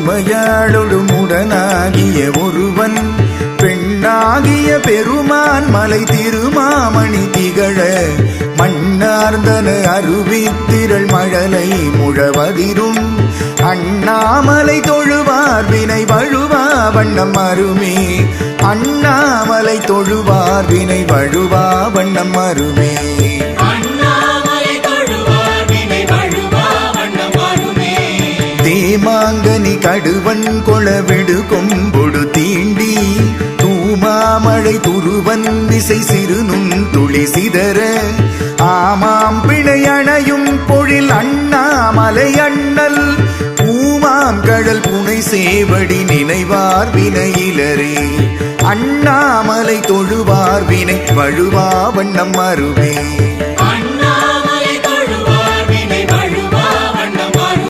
உமையாளொடும் உடனாகிய ஒருவன் பெண்ணாகிய பெருமான் மலை திருமாமணி திகழ மண்ணார்ந்தன அருவித்திரள் மழலை முழவதிரும் அண்ணாமலை தொழுவார் வினை வழுவா வண்ணம் அருமே அண்ணாமலை தொழுவார் வினை வழுவா வண்ணம் அருமே தேமாங்கனி கடுவன் கொளவிடு கொம்பொடு தீண்டி தூமாமழை துருவன் திசை சிறுநும் துளி சிதற ஆமாம் பிணை அணையும் பொழில் அண்ணாமலை அண்ணல் பூமாம் கடல் புனை சேவடி நினைவார் வினையிலரே அண்ணாமலை தொழுவார் வினை வழுவா வண்ணம் அருமே